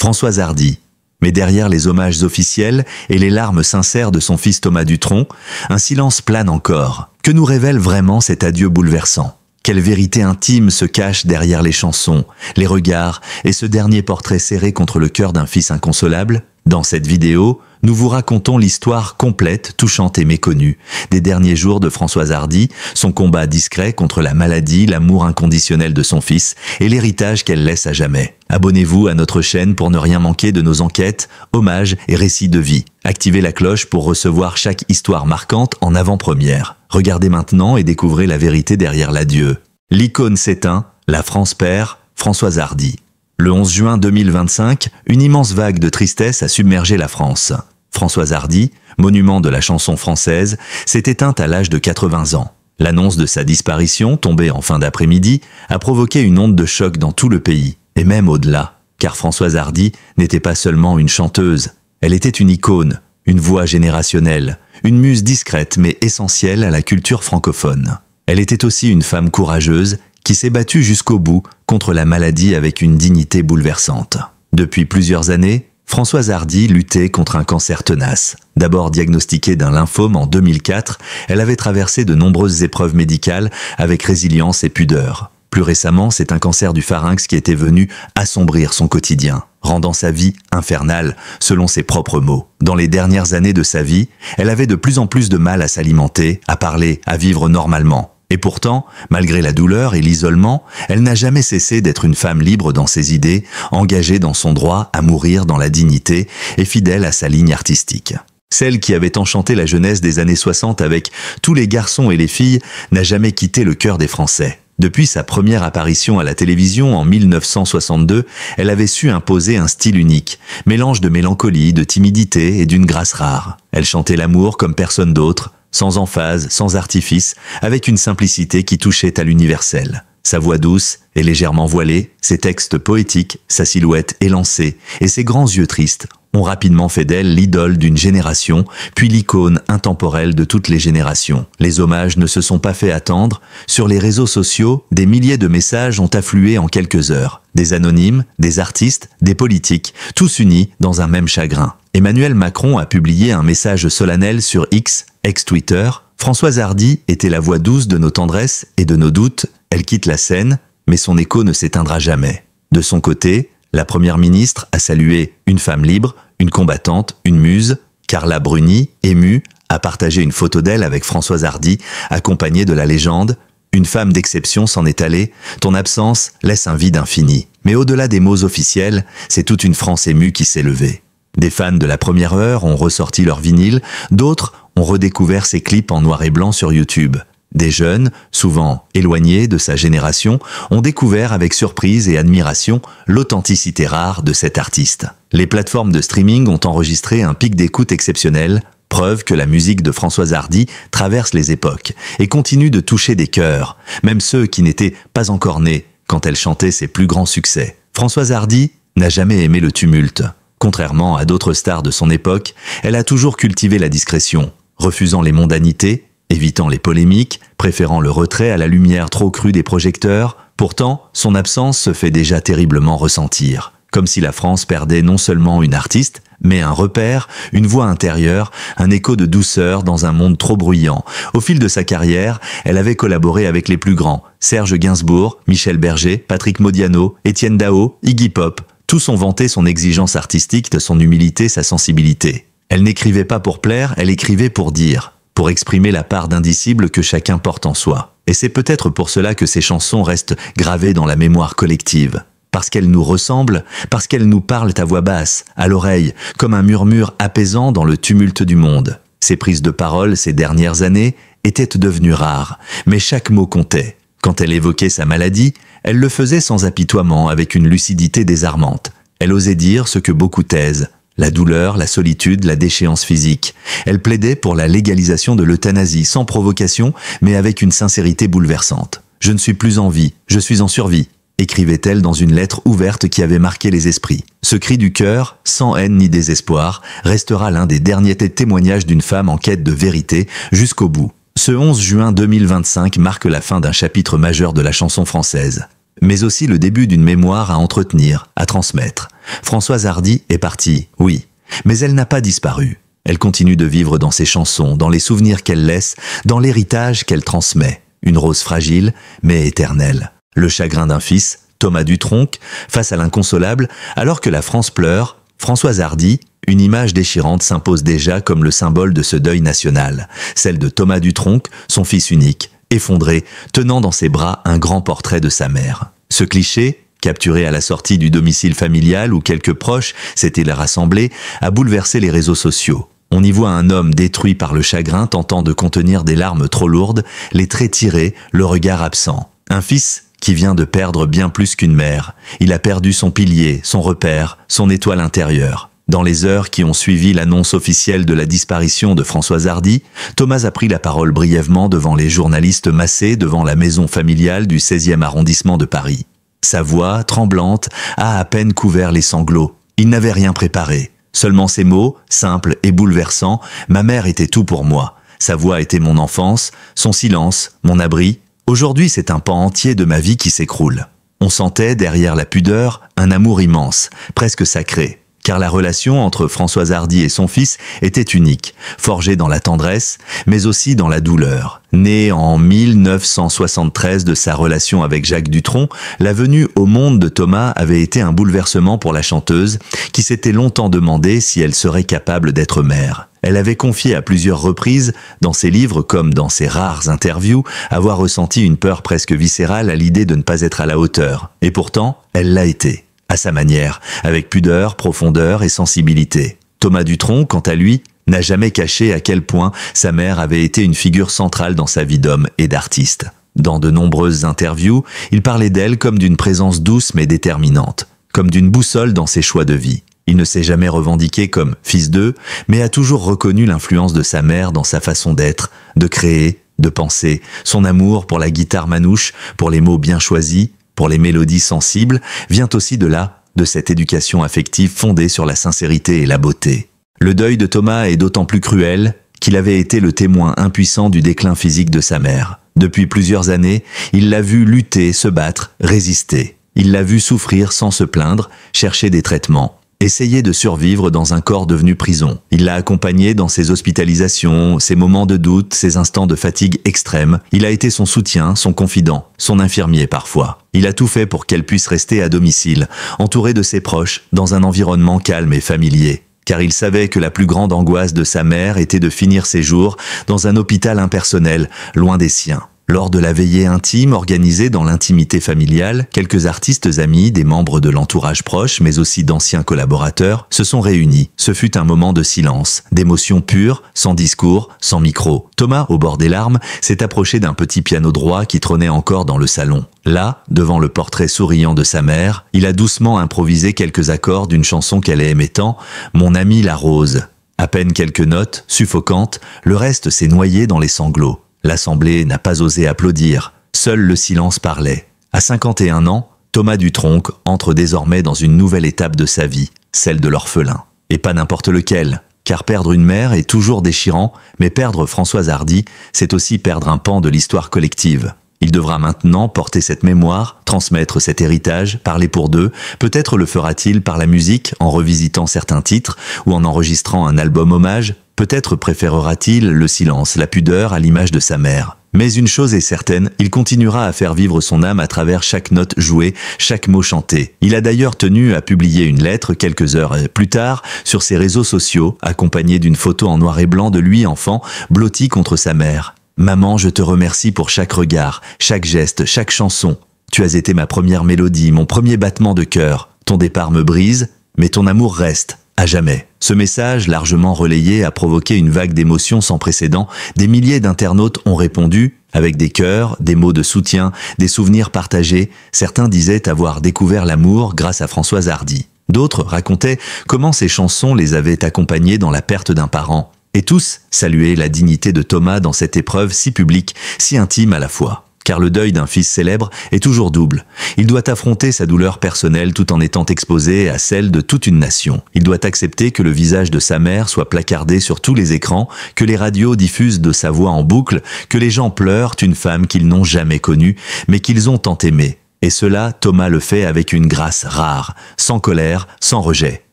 Françoise Hardy. Mais derrière les hommages officiels et les larmes sincères de son fils Thomas Dutronc, un silence plane encore. Que nous révèle vraiment cet adieu bouleversant? Quelle vérité intime se cache derrière les chansons, les regards et ce dernier portrait serré contre le cœur d'un fils inconsolable? Dans cette vidéo, nous vous racontons l'histoire complète, touchante et méconnue des derniers jours de Françoise Hardy, son combat discret contre la maladie, l'amour inconditionnel de son fils et l'héritage qu'elle laisse à jamais. Abonnez-vous à notre chaîne pour ne rien manquer de nos enquêtes, hommages et récits de vie. Activez la cloche pour recevoir chaque histoire marquante en avant-première. Regardez maintenant et découvrez la vérité derrière l'adieu. L'icône s'éteint, la France perd, Françoise Hardy. Le 11 juin 2025, une immense vague de tristesse a submergé la France. Françoise Hardy, monument de la chanson française, s'est éteinte à l'âge de 80 ans. L'annonce de sa disparition, tombée en fin d'après-midi, a provoqué une onde de choc dans tout le pays, et même au-delà. Car Françoise Hardy n'était pas seulement une chanteuse, elle était une icône, une voix générationnelle, une muse discrète mais essentielle à la culture francophone. Elle était aussi une femme courageuse qui s'est battue jusqu'au bout contre la maladie avec une dignité bouleversante. Depuis plusieurs années, Françoise Hardy luttait contre un cancer tenace. D'abord diagnostiquée d'un lymphome en 2004, elle avait traversé de nombreuses épreuves médicales avec résilience et pudeur. Plus récemment, c'est un cancer du pharynx qui était venu assombrir son quotidien, rendant sa vie infernale, selon ses propres mots. Dans les dernières années de sa vie, elle avait de plus en plus de mal à s'alimenter, à parler, à vivre normalement. Et pourtant, malgré la douleur et l'isolement, elle n'a jamais cessé d'être une femme libre dans ses idées, engagée dans son droit à mourir dans la dignité et fidèle à sa ligne artistique. Celle qui avait enchanté la jeunesse des années 60 avec tous les garçons et les filles n'a jamais quitté le cœur des Français. Depuis sa première apparition à la télévision en 1962, elle avait su imposer un style unique, mélange de mélancolie, de timidité et d'une grâce rare. Elle chantait l'amour comme personne d'autre, sans emphase, sans artifice, avec une simplicité qui touchait à l'universel. Sa voix douce et légèrement voilée, ses textes poétiques, sa silhouette élancée et ses grands yeux tristes ont rapidement fait d'elle l'idole d'une génération, puis l'icône intemporelle de toutes les générations. Les hommages ne se sont pas fait attendre. Sur les réseaux sociaux, des milliers de messages ont afflué en quelques heures. Des anonymes, des artistes, des politiques, tous unis dans un même chagrin. Emmanuel Macron a publié un message solennel sur X, ex-Twitter. Françoise Hardy était la voix douce de nos tendresses et de nos doutes. Elle quitte la scène, mais son écho ne s'éteindra jamais. De son côté, la première ministre a salué une femme libre, une combattante, une muse. Carla Bruni, émue, a partagé une photo d'elle avec Françoise Hardy, accompagnée de la légende. Une femme d'exception s'en est allée, ton absence laisse un vide infini. Mais au-delà des mots officiels, c'est toute une France émue qui s'est levée. Des fans de la première heure ont ressorti leur vinyle, d'autres ont redécouvert ses clips en noir et blanc sur YouTube. Des jeunes, souvent éloignés de sa génération, ont découvert avec surprise et admiration l'authenticité rare de cet artiste. Les plateformes de streaming ont enregistré un pic d'écoute exceptionnel, preuve que la musique de Françoise Hardy traverse les époques et continue de toucher des cœurs, même ceux qui n'étaient pas encore nés quand elle chantait ses plus grands succès. Françoise Hardy n'a jamais aimé le tumulte. Contrairement à d'autres stars de son époque, elle a toujours cultivé la discrétion, refusant les mondanités, évitant les polémiques, préférant le retrait à la lumière trop crue des projecteurs. Pourtant, son absence se fait déjà terriblement ressentir. Comme si la France perdait non seulement une artiste, mais un repère, une voix intérieure, un écho de douceur dans un monde trop bruyant. Au fil de sa carrière, elle avait collaboré avec les plus grands, Serge Gainsbourg, Michel Berger, Patrick Modiano, Étienne Dao, Iggy Pop. Tous ont vanté son exigence artistique, son humilité, sa sensibilité. Elle n'écrivait pas pour plaire, elle écrivait pour dire, pour exprimer la part d'indicible que chacun porte en soi. Et c'est peut-être pour cela que ses chansons restent gravées dans la mémoire collective. Parce qu'elles nous ressemblent, parce qu'elles nous parlent à voix basse, à l'oreille, comme un murmure apaisant dans le tumulte du monde. Ses prises de parole ces dernières années étaient devenues rares, mais chaque mot comptait. Quand elle évoquait sa maladie, elle le faisait sans apitoiement, avec une lucidité désarmante. Elle osait dire ce que beaucoup taisent, la douleur, la solitude, la déchéance physique. Elle plaidait pour la légalisation de l'euthanasie, sans provocation, mais avec une sincérité bouleversante. « Je ne suis plus en vie, je suis en survie », écrivait-elle dans une lettre ouverte qui avait marqué les esprits. Ce cri du cœur, sans haine ni désespoir, restera l'un des derniers témoignages d'une femme en quête de vérité jusqu'au bout. Ce 11 juin 2025 marque la fin d'un chapitre majeur de la chanson française. mais aussi le début d'une mémoire à entretenir, à transmettre. Françoise Hardy est partie, oui, mais elle n'a pas disparu. Elle continue de vivre dans ses chansons, dans les souvenirs qu'elle laisse, dans l'héritage qu'elle transmet. Une rose fragile, mais éternelle. Le chagrin d'un fils, Thomas Dutronc, face à l'inconsolable, alors que la France pleure, Françoise Hardy, une image déchirante s'impose déjà comme le symbole de ce deuil national. Celle de Thomas Dutronc, son fils unique, effondré, tenant dans ses bras un grand portrait de sa mère. Ce cliché, capturé à la sortie du domicile familial où quelques proches s'étaient rassemblés, a bouleversé les réseaux sociaux. On y voit un homme détruit par le chagrin tentant de contenir des larmes trop lourdes, les traits tirés, le regard absent. Un fils qui vient de perdre bien plus qu'une mère. Il a perdu son pilier, son repère, son étoile intérieure. Dans les heures qui ont suivi l'annonce officielle de la disparition de Françoise Hardy, Thomas a pris la parole brièvement devant les journalistes massés devant la maison familiale du 16e arrondissement de Paris. Sa voix, tremblante, a à peine couvert les sanglots. Il n'avait rien préparé. Seulement ces mots, simples et bouleversants, « Ma mère était tout pour moi. Sa voix était mon enfance, son silence, mon abri. Aujourd'hui, c'est un pan entier de ma vie qui s'écroule. » On sentait, derrière la pudeur, un amour immense, presque sacré. Car la relation entre Françoise Hardy et son fils était unique, forgée dans la tendresse, mais aussi dans la douleur. Née en 1973 de sa relation avec Jacques Dutronc, la venue au monde de Thomas avait été un bouleversement pour la chanteuse, qui s'était longtemps demandé si elle serait capable d'être mère. Elle avait confié à plusieurs reprises, dans ses livres comme dans ses rares interviews, avoir ressenti une peur presque viscérale à l'idée de ne pas être à la hauteur. Et pourtant, elle l'a été. À sa manière, avec pudeur, profondeur et sensibilité. Thomas Dutronc, quant à lui, n'a jamais caché à quel point sa mère avait été une figure centrale dans sa vie d'homme et d'artiste. Dans de nombreuses interviews, il parlait d'elle comme d'une présence douce mais déterminante, comme d'une boussole dans ses choix de vie. Il ne s'est jamais revendiqué comme fils d'eux, mais a toujours reconnu l'influence de sa mère dans sa façon d'être, de créer, de penser, son amour pour la guitare manouche, pour les mots bien choisis, pour les mélodies sensibles, vient aussi de là, de cette éducation affective fondée sur la sincérité et la beauté. Le deuil de Thomas est d'autant plus cruel qu'il avait été le témoin impuissant du déclin physique de sa mère. Depuis plusieurs années, il l'a vu lutter, se battre, résister. Il l'a vu souffrir sans se plaindre, chercher des traitements. Essayer de survivre dans un corps devenu prison. Il l'a accompagné dans ses hospitalisations, ses moments de doute, ses instants de fatigue extrême. Il a été son soutien, son confident, son infirmier parfois. Il a tout fait pour qu'elle puisse rester à domicile, entourée de ses proches, dans un environnement calme et familier. Car il savait que la plus grande angoisse de sa mère était de finir ses jours dans un hôpital impersonnel, loin des siens. Lors de la veillée intime organisée dans l'intimité familiale, quelques artistes amis, des membres de l'entourage proche, mais aussi d'anciens collaborateurs, se sont réunis. Ce fut un moment de silence, d'émotion pure, sans discours, sans micro. Thomas, au bord des larmes, s'est approché d'un petit piano droit qui trônait encore dans le salon. Là, devant le portrait souriant de sa mère, il a doucement improvisé quelques accords d'une chanson qu'elle aimait tant, « Mon amie la rose ». À peine quelques notes, suffocantes, le reste s'est noyé dans les sanglots. L'Assemblée n'a pas osé applaudir, seul le silence parlait. À 51 ans, Thomas Dutronc entre désormais dans une nouvelle étape de sa vie, celle de l'orphelin. Et pas n'importe lequel, car perdre une mère est toujours déchirant, mais perdre Françoise Hardy, c'est aussi perdre un pan de l'histoire collective. Il devra maintenant porter cette mémoire, transmettre cet héritage, parler pour d'eux. Peut-être le fera-t-il par la musique, en revisitant certains titres, ou en enregistrant un album hommage. Peut-être préférera-t-il le silence, la pudeur à l'image de sa mère. Mais une chose est certaine, il continuera à faire vivre son âme à travers chaque note jouée, chaque mot chanté. Il a d'ailleurs tenu à publier une lettre quelques heures plus tard sur ses réseaux sociaux, accompagnée d'une photo en noir et blanc de lui enfant, blotti contre sa mère. « Maman, je te remercie pour chaque regard, chaque geste, chaque chanson. Tu as été ma première mélodie, mon premier battement de cœur. Ton départ me brise, mais ton amour reste. À jamais. » Ce message, largement relayé, a provoqué une vague d'émotions sans précédent. Des milliers d'internautes ont répondu, avec des cœurs, des mots de soutien, des souvenirs partagés. Certains disaient avoir découvert l'amour grâce à Françoise Hardy. D'autres racontaient comment ces chansons les avaient accompagnés dans la perte d'un parent. Et tous saluaient la dignité de Thomas dans cette épreuve si publique, si intime à la fois. Car le deuil d'un fils célèbre est toujours double. Il doit affronter sa douleur personnelle tout en étant exposé à celle de toute une nation. Il doit accepter que le visage de sa mère soit placardé sur tous les écrans, que les radios diffusent de sa voix en boucle, que les gens pleurent une femme qu'ils n'ont jamais connue, mais qu'ils ont tant aimée. Et cela, Thomas le fait avec une grâce rare, sans colère, sans rejet,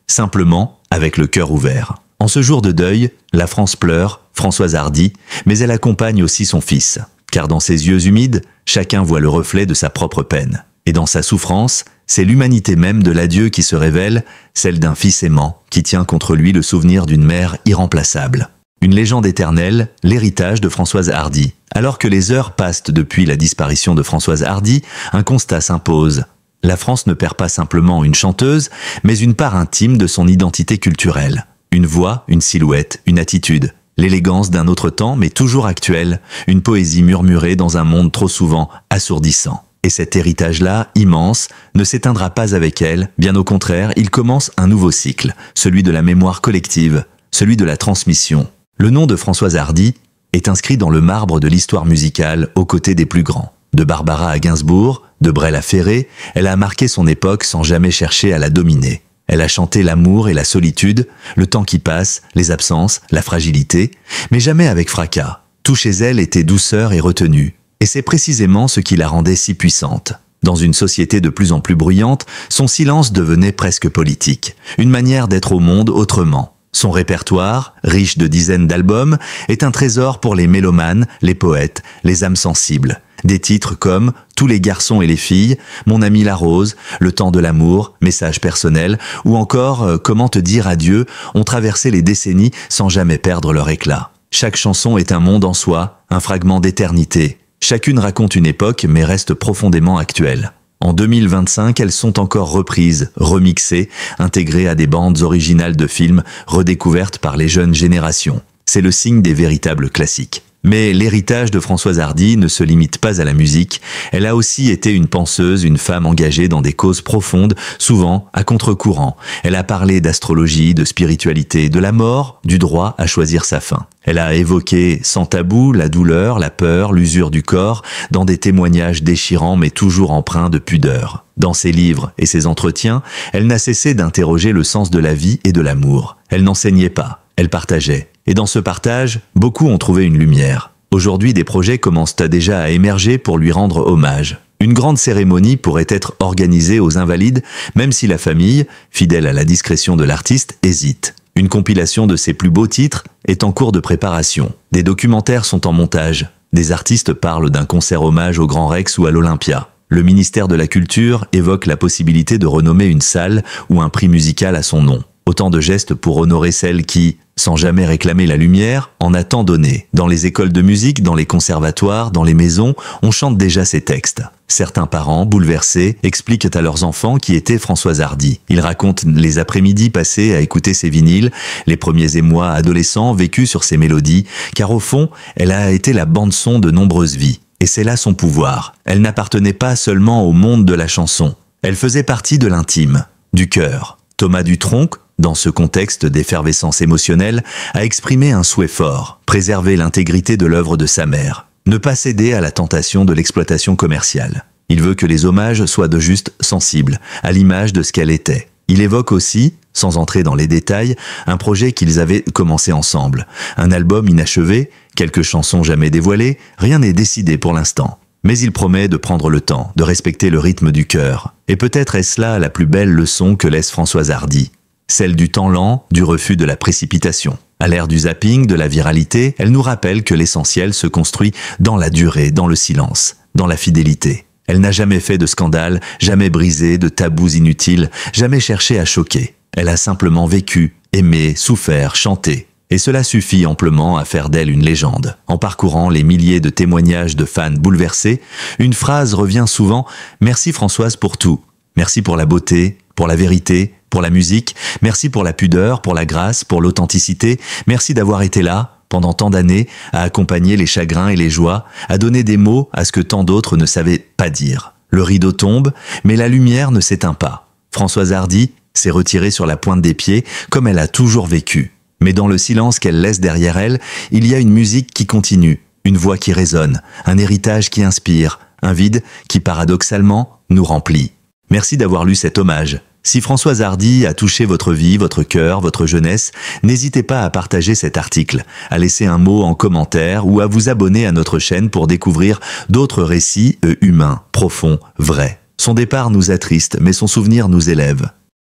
simplement avec le cœur ouvert. En ce jour de deuil, la France pleure, Françoise Hardy, mais elle accompagne aussi son fils, car dans ses yeux humides, chacun voit le reflet de sa propre peine. Et dans sa souffrance, c'est l'humanité même de l'adieu qui se révèle, celle d'un fils aimant qui tient contre lui le souvenir d'une mère irremplaçable. Une légende éternelle, l'héritage de Françoise Hardy. Alors que les heures passent depuis la disparition de Françoise Hardy, un constat s'impose. La France ne perd pas simplement une chanteuse, mais une part intime de son identité culturelle. Une voix, une silhouette, une attitude. L'élégance d'un autre temps, mais toujours actuelle. Une poésie murmurée dans un monde trop souvent assourdissant. Et cet héritage-là, immense, ne s'éteindra pas avec elle, bien au contraire, il commence un nouveau cycle, celui de la mémoire collective, celui de la transmission. Le nom de Françoise Hardy est inscrit dans le marbre de l'histoire musicale aux côtés des plus grands. De Barbara à Gainsbourg, de Brel à Ferré, elle a marqué son époque sans jamais chercher à la dominer. Elle a chanté l'amour et la solitude, le temps qui passe, les absences, la fragilité, mais jamais avec fracas. Tout chez elle était douceur et retenue. Et c'est précisément ce qui la rendait si puissante. Dans une société de plus en plus bruyante, son silence devenait presque politique, une manière d'être au monde autrement. Son répertoire, riche de dizaines d'albums, est un trésor pour les mélomanes, les poètes, les âmes sensibles. Des titres comme « Tous les garçons et les filles »,« Mon ami la rose »,« Le temps de l'amour »,« Message personnel » ou encore « Comment te dire adieu » ont traversé les décennies sans jamais perdre leur éclat. Chaque chanson est un monde en soi, un fragment d'éternité. Chacune raconte une époque mais reste profondément actuelle. En 2025, elles sont encore reprises, remixées, intégrées à des bandes originales de films redécouvertes par les jeunes générations. C'est le signe des véritables classiques. Mais l'héritage de Françoise Hardy ne se limite pas à la musique. Elle a aussi été une penseuse, une femme engagée dans des causes profondes, souvent à contre-courant. Elle a parlé d'astrologie, de spiritualité, de la mort, du droit à choisir sa fin. Elle a évoqué sans tabou la douleur, la peur, l'usure du corps, dans des témoignages déchirants mais toujours empreints de pudeur. Dans ses livres et ses entretiens, elle n'a cessé d'interroger le sens de la vie et de l'amour. Elle n'enseignait pas, elle partageait. Et dans ce partage, beaucoup ont trouvé une lumière. Aujourd'hui, des projets commencent déjà à émerger pour lui rendre hommage. Une grande cérémonie pourrait être organisée aux Invalides, même si la famille, fidèle à la discrétion de l'artiste, hésite. Une compilation de ses plus beaux titres est en cours de préparation. Des documentaires sont en montage. Des artistes parlent d'un concert hommage au Grand Rex ou à l'Olympia. Le ministère de la Culture évoque la possibilité de renommer une salle ou un prix musical à son nom. Autant de gestes pour honorer celle qui, sans jamais réclamer la lumière, en a tant donné. Dans les écoles de musique, dans les conservatoires, dans les maisons, on chante déjà ses textes. Certains parents, bouleversés, expliquent à leurs enfants qui était Françoise Hardy. Ils racontent les après-midi passés à écouter ses vinyles, les premiers émois adolescents vécus sur ses mélodies, car au fond, elle a été la bande-son de nombreuses vies. Et c'est là son pouvoir. Elle n'appartenait pas seulement au monde de la chanson. Elle faisait partie de l'intime, du cœur. Thomas Dutronc, dans ce contexte d'effervescence émotionnelle, a exprimé un souhait fort, préserver l'intégrité de l'œuvre de sa mère, ne pas céder à la tentation de l'exploitation commerciale. Il veut que les hommages soient de juste sensibles, à l'image de ce qu'elle était. Il évoque aussi, sans entrer dans les détails, un projet qu'ils avaient commencé ensemble, un album inachevé, quelques chansons jamais dévoilées, rien n'est décidé pour l'instant. Mais il promet de prendre le temps, de respecter le rythme du cœur. Et peut-être est-ce là la plus belle leçon que laisse Françoise Hardy. Celle du temps lent, du refus de la précipitation. À l'ère du zapping, de la viralité, elle nous rappelle que l'essentiel se construit dans la durée, dans le silence, dans la fidélité. Elle n'a jamais fait de scandale, jamais brisé de tabous inutiles, jamais cherché à choquer. Elle a simplement vécu, aimé, souffert, chanté. Et cela suffit amplement à faire d'elle une légende. En parcourant les milliers de témoignages de fans bouleversés, une phrase revient souvent « Merci Françoise pour tout. Merci pour la beauté, pour la vérité, pour la musique. Merci pour la pudeur, pour la grâce, pour l'authenticité. Merci d'avoir été là, pendant tant d'années, à accompagner les chagrins et les joies, à donner des mots à ce que tant d'autres ne savaient pas dire. Le rideau tombe, mais la lumière ne s'éteint pas. Françoise Hardy s'est retirée sur la pointe des pieds, comme elle a toujours vécu. Mais dans le silence qu'elle laisse derrière elle, il y a une musique qui continue, une voix qui résonne, un héritage qui inspire, un vide qui paradoxalement nous remplit. Merci d'avoir lu cet hommage. Si Françoise Hardy a touché votre vie, votre cœur, votre jeunesse, n'hésitez pas à partager cet article, à laisser un mot en commentaire ou à vous abonner à notre chaîne pour découvrir d'autres récits humains, profonds, vrais. Son départ nous attriste, mais son souvenir nous élève.